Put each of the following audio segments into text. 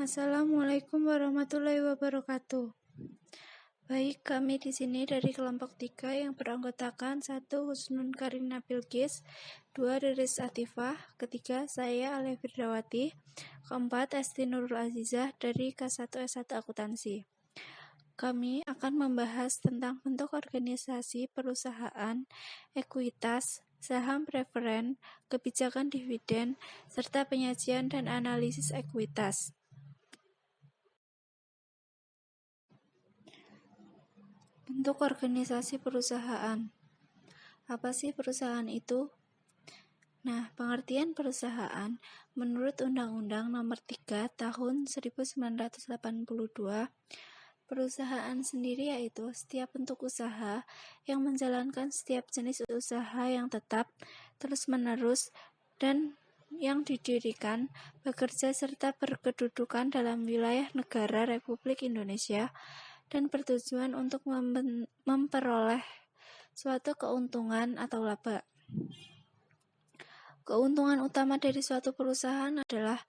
Assalamualaikum warahmatullahi wabarakatuh. Baik, kami di sini dari kelompok 3 yang beranggotakan 1. Husnun Karina Bilqis, 2. Riris Atifah, ketiga saya Alea Firdawati, keempat Esti Nurul Azizah dari K1 S1 Akuntansi. Kami akan membahas tentang bentuk organisasi perusahaan, ekuitas, saham preferen, kebijakan dividen, serta penyajian dan analisis ekuitas. Bentuk organisasi perusahaan. Apa sih perusahaan itu? Nah, pengertian perusahaan menurut Undang-Undang Nomor 3 Tahun 1982, perusahaan sendiri yaitu setiap bentuk usaha yang menjalankan setiap jenis usaha yang tetap, terus-menerus, dan yang didirikan, bekerja serta berkedudukan dalam wilayah negara Republik Indonesia dan bertujuan untuk memperoleh suatu keuntungan atau laba. Keuntungan utama dari suatu perusahaan adalah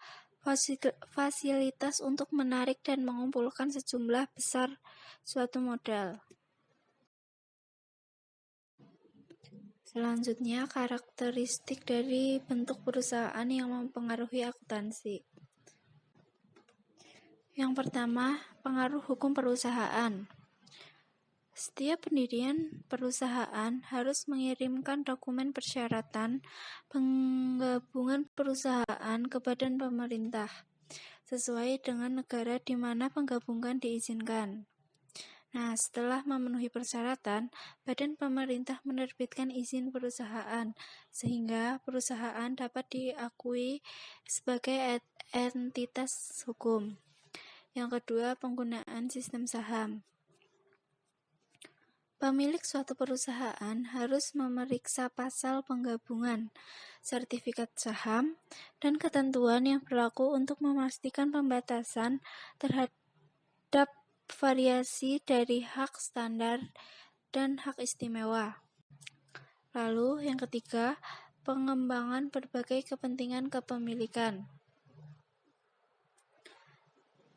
fasilitas untuk menarik dan mengumpulkan sejumlah besar suatu modal. Selanjutnya, karakteristik dari bentuk perusahaan yang mempengaruhi akuntansi. Yang pertama, pengaruh hukum perusahaan. Setiap pendirian perusahaan harus mengirimkan dokumen persyaratan penggabungan perusahaan ke badan pemerintah, sesuai dengan negara di mana penggabungan diizinkan. Nah, setelah memenuhi persyaratan, badan pemerintah menerbitkan izin perusahaan, sehingga perusahaan dapat diakui sebagai entitas hukum. Yang kedua, penggunaan sistem saham. Pemilik suatu perusahaan harus memeriksa pasal penggabungan, sertifikat saham, dan ketentuan yang berlaku untuk memastikan pembatasan terhadap variasi dari hak standar dan hak istimewa. Lalu, yang ketiga, pengembangan berbagai kepentingan kepemilikan.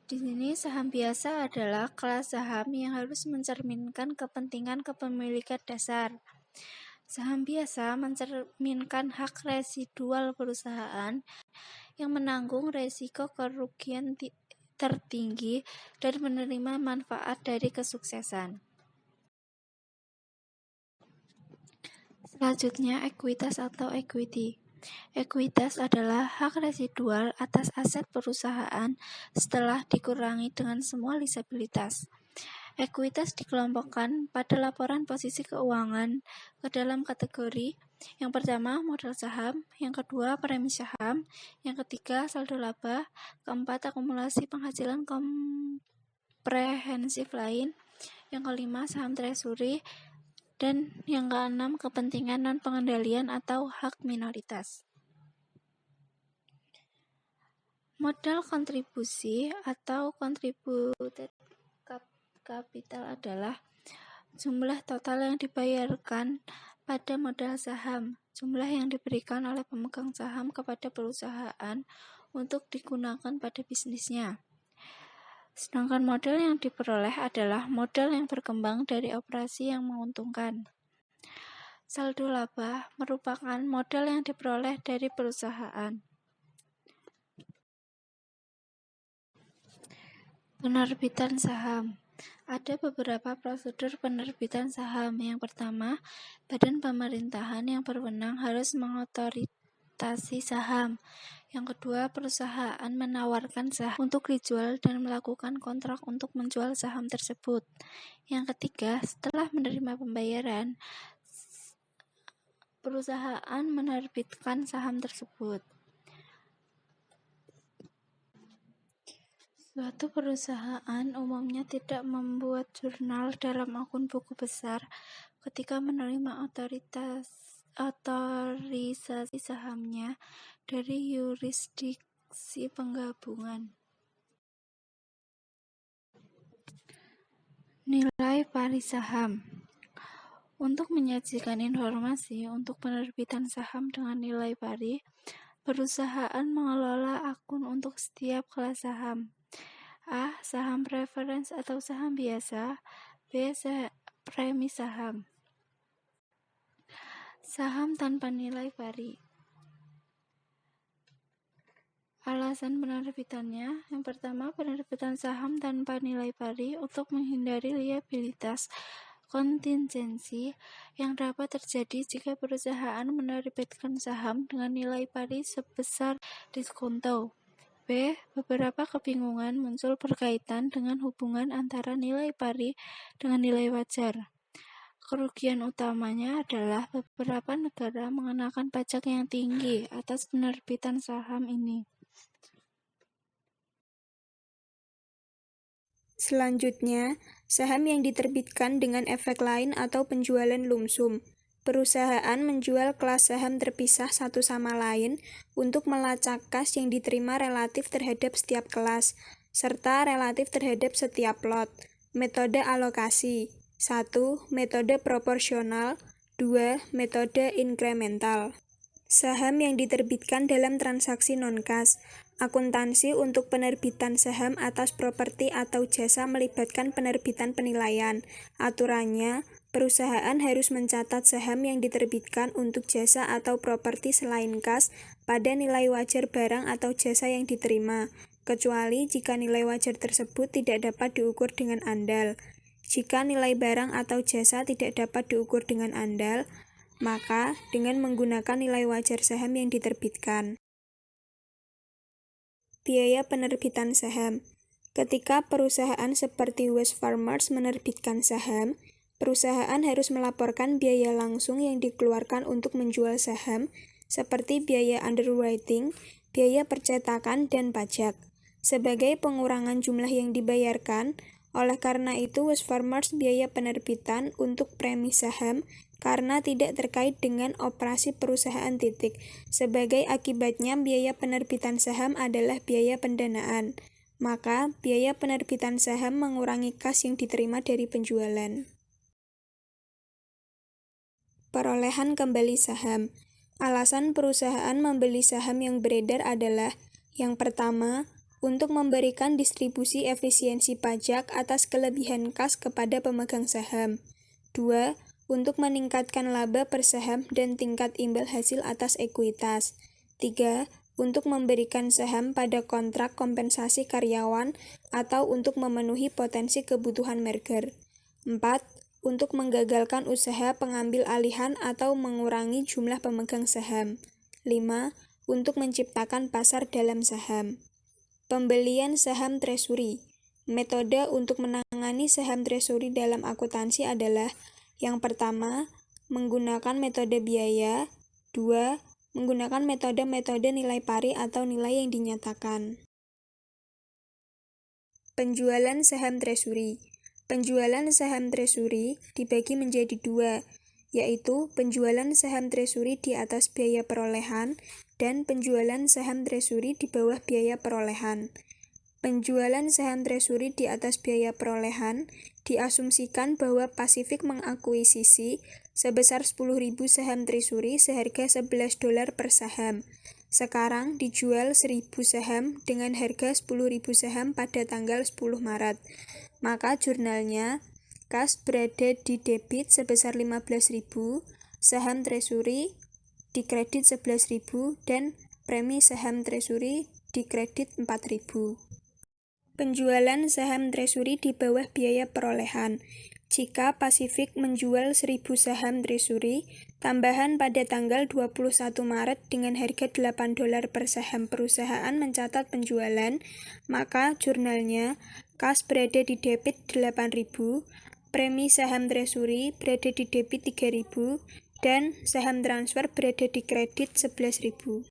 Di sini saham biasa adalah kelas saham yang harus mencerminkan kepentingan kepemilikan dasar. Saham biasa mencerminkan hak residual perusahaan yang menanggung resiko kerugian tertinggi dan menerima manfaat dari kesuksesan. Selanjutnya, ekuitas atau equity. Ekuitas adalah hak residual atas aset perusahaan setelah dikurangi dengan semua lisabilitas. Ekuitas dikelompokkan pada laporan posisi keuangan ke dalam kategori: yang pertama, modal saham; yang kedua, premi saham; yang ketiga, saldo laba; keempat, akumulasi penghasilan komprehensif lain; yang kelima, saham treasury; dan yang keenam, kepentingan non-pengendalian atau hak minoritas. Modal kontribusi atau contributed capital adalah jumlah total yang dibayarkan pada modal saham, jumlah yang diberikan oleh pemegang saham kepada perusahaan untuk digunakan pada bisnisnya. Sedangkan modal yang diperoleh adalah modal yang berkembang dari operasi yang menguntungkan. Saldo laba merupakan modal yang diperoleh dari perusahaan. Penerbitan saham. Ada beberapa prosedur penerbitan saham. Yang pertama, badan pemerintahan yang berwenang harus mengotorisasi saham. Yang kedua, perusahaan menawarkan saham untuk dijual dan melakukan kontrak untuk menjual saham tersebut. Yang ketiga, setelah menerima pembayaran, perusahaan menerbitkan saham tersebut. Suatu perusahaan umumnya tidak membuat jurnal dalam akun buku besar ketika menerima otorisasi sahamnya dari yurisdiksi penggabungan. Nilai pari saham. Untuk menyajikan informasi untuk penerbitan saham dengan nilai pari, perusahaan mengelola akun untuk setiap kelas saham. A. Saham preference atau saham biasa. B. Premi saham. Saham tanpa nilai pari. Alasan penerbitannya, yang pertama, penerbitan saham tanpa nilai pari untuk menghindari liabilitas kontingensi yang dapat terjadi jika perusahaan menerbitkan saham dengan nilai pari sebesar diskonto. B. Beberapa kebingungan muncul berkaitan dengan hubungan antara nilai pari dengan nilai wajar. Kerugian utamanya adalah beberapa negara mengenakan pajak yang tinggi atas penerbitan saham ini. Selanjutnya, saham yang diterbitkan dengan efek lain atau penjualan lumsum. Perusahaan menjual kelas saham terpisah satu sama lain untuk melacak kas yang diterima relatif terhadap setiap kelas, serta relatif terhadap setiap lot. Metode alokasi. 1. Metode proporsional. 2. Metode inkremental. Saham yang diterbitkan dalam transaksi non-kas. Akuntansi untuk penerbitan saham atas properti atau jasa melibatkan penerbitan penilaian. Aturannya, perusahaan harus mencatat saham yang diterbitkan untuk jasa atau properti selain kas pada nilai wajar barang atau jasa yang diterima, kecuali jika nilai wajar tersebut tidak dapat diukur dengan andal. Jika nilai barang atau jasa tidak dapat diukur dengan andal, maka dengan menggunakan nilai wajar saham yang diterbitkan. Biaya penerbitan saham. Ketika perusahaan seperti Wesfarmers menerbitkan saham, perusahaan harus melaporkan biaya langsung yang dikeluarkan untuk menjual saham, seperti biaya underwriting, biaya percetakan, dan pajak, sebagai pengurangan jumlah yang dibayarkan. Oleh karena itu, Wesfarmers biaya penerbitan untuk premi saham karena tidak terkait dengan operasi perusahaan. Sebagai akibatnya, biaya penerbitan saham adalah biaya pendanaan. Maka, biaya penerbitan saham mengurangi kas yang diterima dari penjualan. Perolehan kembali saham. Alasan perusahaan membeli saham yang beredar adalah: yang pertama, untuk memberikan distribusi efisiensi pajak atas kelebihan kas kepada pemegang saham. 2. Untuk meningkatkan laba per saham dan tingkat imbal hasil atas ekuitas. 3. Untuk memberikan saham pada kontrak kompensasi karyawan atau untuk memenuhi potensi kebutuhan merger. 4. Untuk menggagalkan usaha pengambil alihan atau mengurangi jumlah pemegang saham. 5. Untuk menciptakan pasar dalam saham. Pembelian saham treasury. Metode untuk menangani saham treasury dalam akuntansi adalah: yang pertama, menggunakan metode biaya. 2. Menggunakan metode-metode nilai pari atau nilai yang dinyatakan. Penjualan saham treasury. Penjualan saham treasury dibagi menjadi dua, yaitu penjualan saham treasury di atas biaya perolehan dan penjualan saham treasury di bawah biaya perolehan. Penjualan saham treasury di atas biaya perolehan diasumsikan bahwa Pacific mengakuisisi sebesar 10.000 saham treasury seharga $11 per saham. Sekarang dijual 1.000 saham dengan harga 10.000 saham pada tanggal 10 Maret. Maka jurnalnya, kas berada di debit sebesar 15.000, saham treasury dikredit 11.000, dan premi saham treasury dikredit 4.000. Penjualan saham treasury di bawah biaya perolehan. Jika Pacific menjual 1.000 saham treasury tambahan pada tanggal 21 Maret dengan harga $8 per saham, perusahaan mencatat penjualan, maka jurnalnya, kas berada di debit 8.000, premi saham treasury berada di debit 3.000, dan saham transfer berada di kredit 11.000.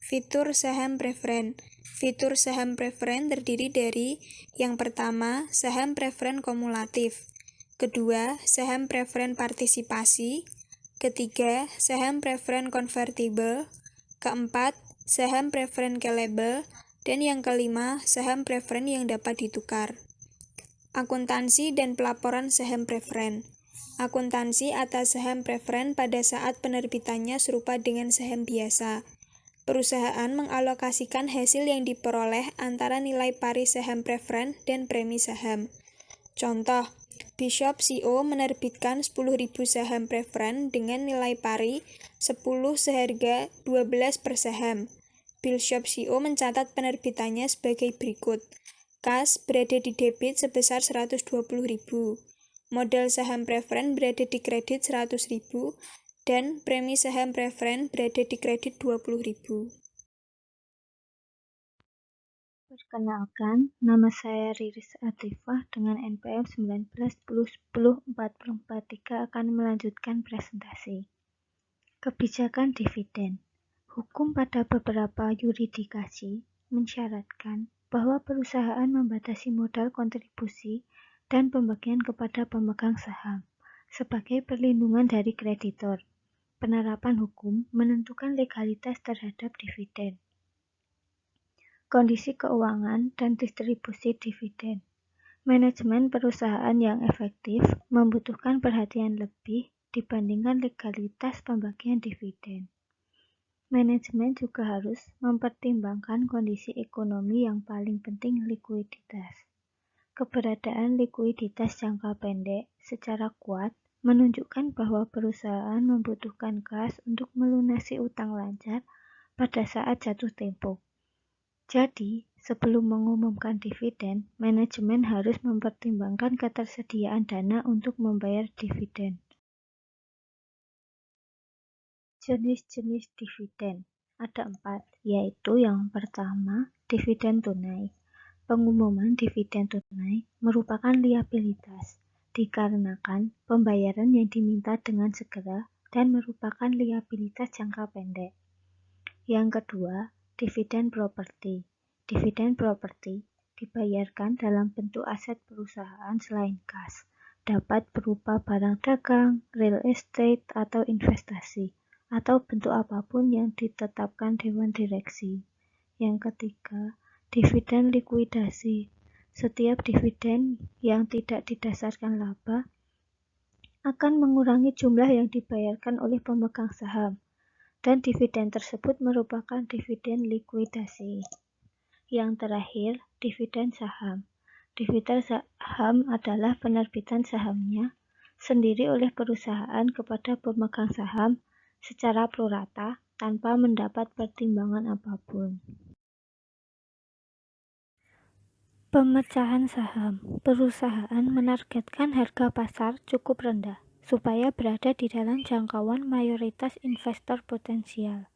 Fitur saham preferen. Fitur saham preferen terdiri dari: yang pertama, saham preferen kumulatif. Kedua, saham preferen partisipasi. Ketiga, saham preferen convertible. Keempat, saham preferen callable. Dan yang kelima, saham preferen yang dapat ditukar. Akuntansi dan pelaporan saham preferen. Akuntansi atas saham preferen pada saat penerbitannya serupa dengan saham biasa. Perusahaan mengalokasikan hasil yang diperoleh antara nilai pari saham preferen dan premi saham. Contoh, Bishop CO menerbitkan 10.000 saham preferen dengan nilai pari 10 seharga 12 per saham. Bishop CO mencatat penerbitannya sebagai berikut. Kas berada di debit sebesar 120.000. Modal saham preferen berada di kredit 100.000 dan premi saham preferen berada di kredit 20.000. Perkenalkan, nama saya Riris Atifah dengan NPM 1910104443 akan melanjutkan presentasi. Kebijakan dividen. Hukum pada beberapa yurisdiksi mensyaratkan bahwa perusahaan membatasi modal kontribusi dan pembagian kepada pemegang saham sebagai perlindungan dari kreditor. Penerapan hukum menentukan legalitas terhadap dividen. Kondisi keuangan dan distribusi dividen. Manajemen perusahaan yang efektif membutuhkan perhatian lebih dibandingkan legalitas pembagian dividen. Manajemen juga harus mempertimbangkan kondisi ekonomi yang paling penting, likuiditas. Keberadaan likuiditas jangka pendek secara kuat menunjukkan bahwa perusahaan membutuhkan kas untuk melunasi utang lancar pada saat jatuh tempo. Jadi, sebelum mengumumkan dividen, manajemen harus mempertimbangkan ketersediaan dana untuk membayar dividen. Jenis-jenis dividen ada 4, yaitu yang pertama, dividen tunai. Pengumuman dividen tunai merupakan liabilitas, dikarenakan pembayaran yang diminta dengan segera dan merupakan liabilitas jangka pendek. Yang kedua, dividen properti. Dividen properti dibayarkan dalam bentuk aset perusahaan selain kas, dapat berupa barang dagang, real estate, atau investasi, atau bentuk apapun yang ditetapkan Dewan Direksi. Yang ketiga, dividen likuidasi. Setiap dividen yang tidak didasarkan laba akan mengurangi jumlah yang dibayarkan oleh pemegang saham, dan dividen tersebut merupakan dividen likuidasi. Yang terakhir, dividen saham. Dividen saham adalah penerbitan sahamnya sendiri oleh perusahaan kepada pemegang saham secara prorata tanpa mendapat pertimbangan apapun. Pemecahan saham. Perusahaan menargetkan harga pasar cukup rendah supaya berada di dalam jangkauan mayoritas investor potensial.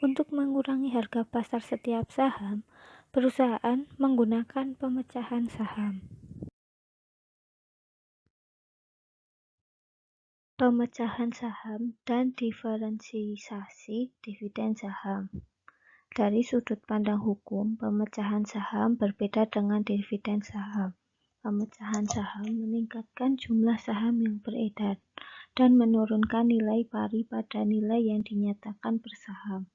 Untuk mengurangi harga pasar setiap saham, perusahaan menggunakan pemecahan saham. Pemecahan saham dan diferensiasi dividen saham. Dari sudut pandang hukum, pemecahan saham berbeda dengan dividen saham. Pemecahan saham meningkatkan jumlah saham yang beredar dan menurunkan nilai pari pada nilai yang dinyatakan per saham.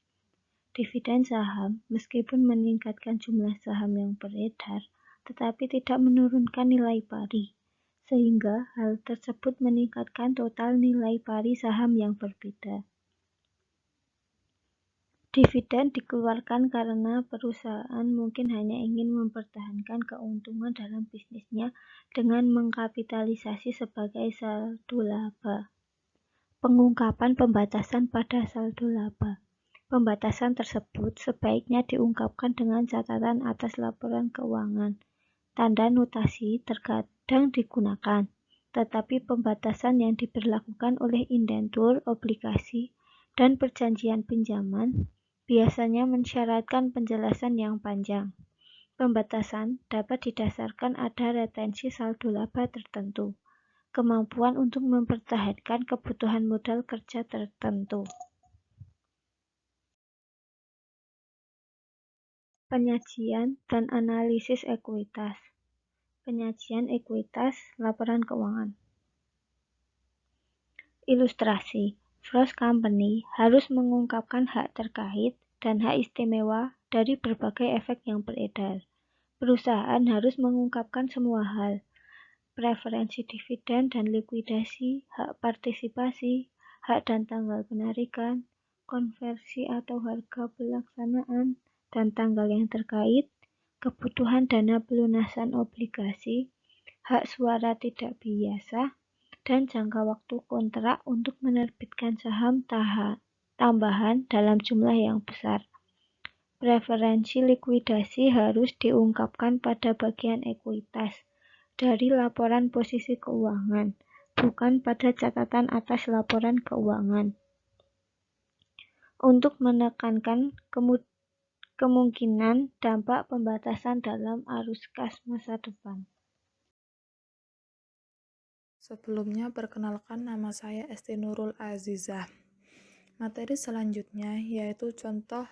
Dividen saham, meskipun meningkatkan jumlah saham yang beredar, tetapi tidak menurunkan nilai pari, sehingga hal tersebut meningkatkan total nilai pari saham yang berbeda. Dividen dikeluarkan karena perusahaan mungkin hanya ingin mempertahankan keuntungan dalam bisnisnya dengan mengkapitalisasi sebagai saldo laba. Pengungkapan pembatasan pada saldo laba. Pembatasan tersebut sebaiknya diungkapkan dengan catatan atas laporan keuangan. Tanda notasi terkadang digunakan, tetapi pembatasan yang diberlakukan oleh indentur, obligasi, dan perjanjian pinjaman biasanya mensyaratkan penjelasan yang panjang. Pembatasan dapat didasarkan ada retensi saldo laba tertentu, kemampuan untuk mempertahankan kebutuhan modal kerja tertentu. Penyajian dan analisis ekuitas. Penyajian ekuitas laporan keuangan. Ilustrasi. Frost Company harus mengungkapkan hak terkait dan hak istimewa dari berbagai efek yang beredar. Perusahaan harus mengungkapkan semua hal, preferensi dividen dan likuidasi, hak partisipasi, hak dan tanggal penarikan, konversi atau harga pelaksanaan dan tanggal yang terkait, kebutuhan dana pelunasan obligasi, hak suara tidak biasa, dan jangka waktu kontrak untuk menerbitkan saham tambahan dalam jumlah yang besar. Preferensi likuidasi harus diungkapkan pada bagian ekuitas dari laporan posisi keuangan, bukan pada catatan atas laporan keuangan, untuk menekankan kemungkinan dampak pembatasan dalam arus kas masa depan. Sebelumnya, perkenalkan, nama saya Esti Nurul Azizah. Materi selanjutnya yaitu contoh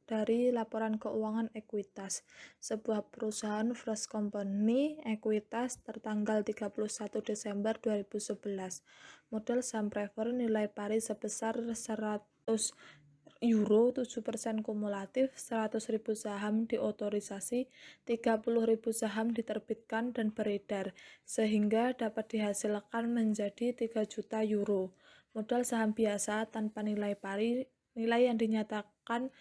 dari laporan keuangan ekuitas. Sebuah perusahaan fresh company ekuitas tertanggal 31 Desember 2011. Modal saham prefer nilai pari sebesar 100 euro, 7% kumulatif, 100.000 saham diotorisasi, 30.000 saham diterbitkan dan beredar, sehingga dapat dihasilkan menjadi 3 juta euro. Modal saham biasa tanpa nilai pari, nilai yang dinyatakan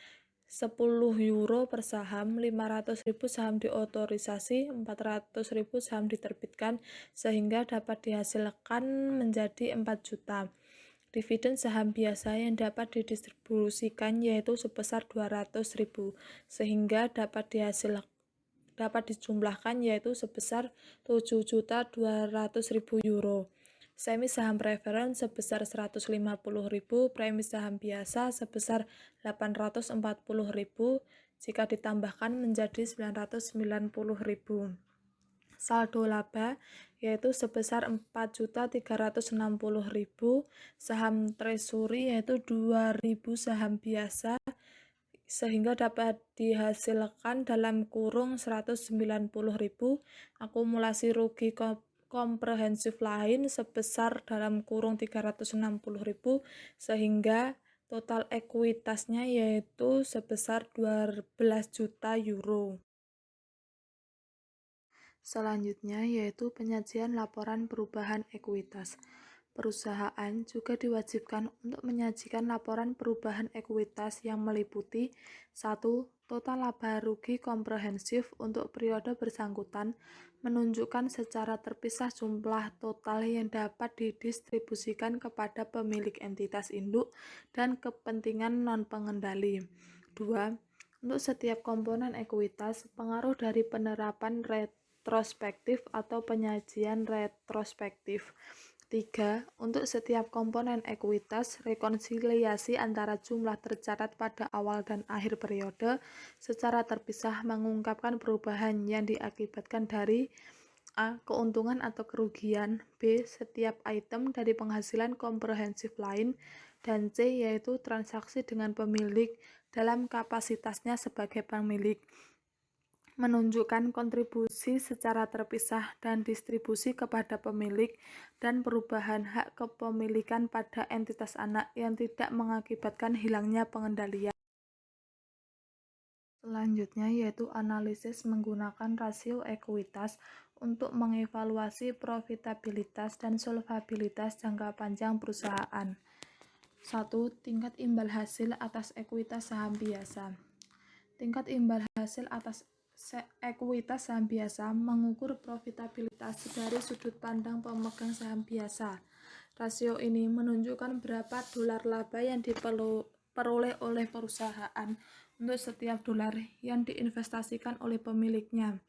10 euro per saham, 500.000 saham diotorisasi, 400.000 saham diterbitkan, sehingga dapat dihasilkan menjadi 4 juta. Dividen saham biasa yang dapat didistribusikan yaitu sebesar 200.000, sehingga dapat dijumlahkan yaitu sebesar 7.200.000 euro. Semi saham preferen sebesar 150.000, premi saham biasa sebesar 840.000, jika ditambahkan menjadi 990.000. Saldo laba yaitu sebesar 4.360.000, saham treasury yaitu 2.000 saham biasa, sehingga dapat dihasilkan dalam kurung 190.000, akumulasi rugi komprehensif lain sebesar dalam kurung 360.000, sehingga total ekuitasnya yaitu sebesar 12 juta euro. Selanjutnya yaitu penyajian laporan perubahan ekuitas. Perusahaan juga diwajibkan untuk menyajikan laporan perubahan ekuitas yang meliputi 1. Total laba rugi komprehensif untuk periode bersangkutan, menunjukkan secara terpisah jumlah total yang dapat didistribusikan kepada pemilik entitas induk dan kepentingan non-pengendali. 2. Untuk setiap komponen ekuitas, pengaruh dari penerapan retrospektif atau penyajian retrospektif. 3. Untuk setiap komponen ekuitas, rekonsiliasi antara jumlah tercatat pada awal dan akhir periode secara terpisah mengungkapkan perubahan yang diakibatkan dari A. Keuntungan atau kerugian, B. Setiap item dari penghasilan komprehensif lain, dan C. Yaitu transaksi dengan pemilik dalam kapasitasnya sebagai pemilik, menunjukkan kontribusi secara terpisah dan distribusi kepada pemilik dan perubahan hak kepemilikan pada entitas anak yang tidak mengakibatkan hilangnya pengendalian. Selanjutnya yaitu analisis menggunakan rasio ekuitas untuk mengevaluasi profitabilitas dan solvabilitas jangka panjang perusahaan. 1. Tingkat imbal hasil atas ekuitas saham biasa. Tingkat imbal hasil atas ekuitas saham biasa mengukur profitabilitas dari sudut pandang pemegang saham biasa. Rasio ini menunjukkan berapa dolar laba yang diperoleh oleh perusahaan untuk setiap dolar yang diinvestasikan oleh pemiliknya.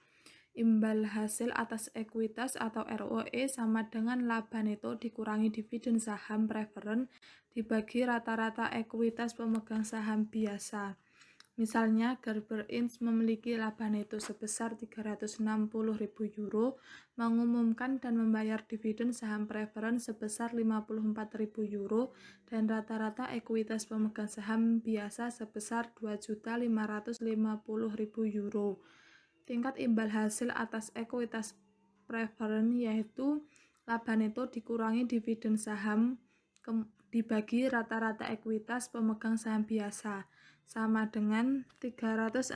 Imbal hasil atas ekuitas atau ROE sama dengan laba neto dikurangi dividen saham preferen dibagi rata-rata ekuitas pemegang saham biasa. Misalnya, Gerber Inc. memiliki laba neto sebesar 360.000 euro, mengumumkan dan membayar dividen saham preferen sebesar 54.000 euro, dan rata-rata ekuitas pemegang saham biasa sebesar 2.550.000 euro. Tingkat imbal hasil atas ekuitas preferen yaitu laba neto dikurangi dividen saham dibagi rata-rata ekuitas pemegang saham biasa, sama dengan 360.000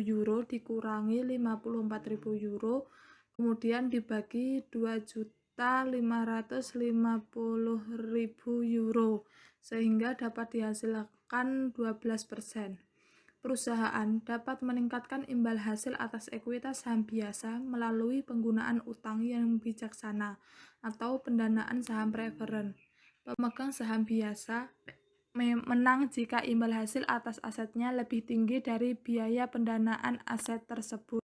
euro dikurangi 54.000 euro, kemudian dibagi 2.550.000 €1.550.000 sehingga dapat dihasilkan 12%. Perusahaan dapat meningkatkan imbal hasil atas ekuitas saham biasa melalui penggunaan utang yang bijaksana atau pendanaan saham preferen. Pemegang saham biasa menang jika imbal hasil atas asetnya lebih tinggi dari biaya pendanaan aset tersebut.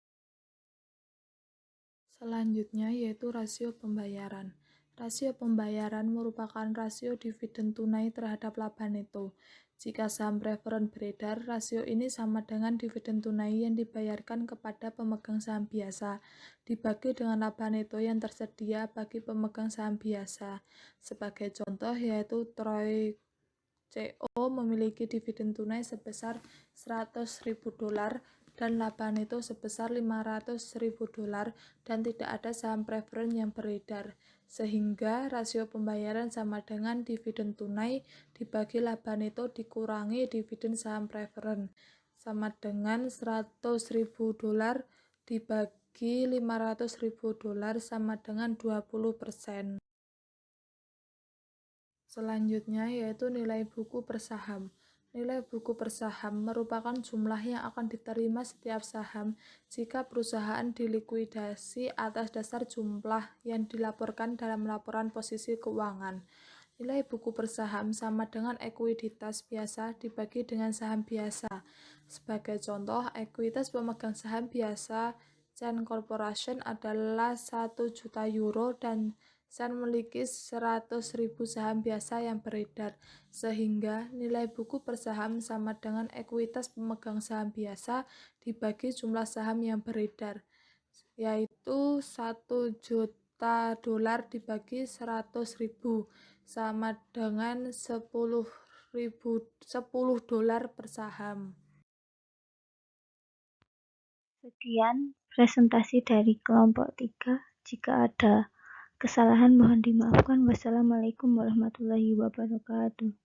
Selanjutnya yaitu rasio pembayaran. Rasio pembayaran merupakan rasio dividen tunai terhadap laba neto. Jika saham preferen beredar, rasio ini sama dengan dividen tunai yang dibayarkan kepada pemegang saham biasa, dibagi dengan laba neto yang tersedia bagi pemegang saham biasa. Sebagai contoh yaitu Troy CO memiliki dividen tunai sebesar $100.000 dan laba neto sebesar $500.000 dan tidak ada saham preferen yang beredar, sehingga rasio pembayaran sama dengan dividen tunai dibagi laba neto dikurangi dividen saham preferen, sama dengan $100.000 dibagi $500.000 sama dengan 20%. Selanjutnya yaitu nilai buku per saham. Nilai buku per saham merupakan jumlah yang akan diterima setiap saham jika perusahaan dilikuidasi atas dasar jumlah yang dilaporkan dalam laporan posisi keuangan. Nilai buku per saham sama dengan ekuiditas biasa dibagi dengan saham biasa. Sebagai contoh, ekuitas pemegang saham biasa Chan Corporation adalah €1.000.000 dan Chan memiliki 100.000 saham biasa yang beredar, sehingga nilai buku per saham sama dengan ekuitas pemegang saham biasa dibagi jumlah saham yang beredar, yaitu $1.000.000 dibagi 100.000 sama dengan $10.000 per saham. Sekian presentasi dari kelompok 3. Jika ada kesalahan mohon dimaafkan. Wassalamualaikum warahmatullahi wabarakatuh.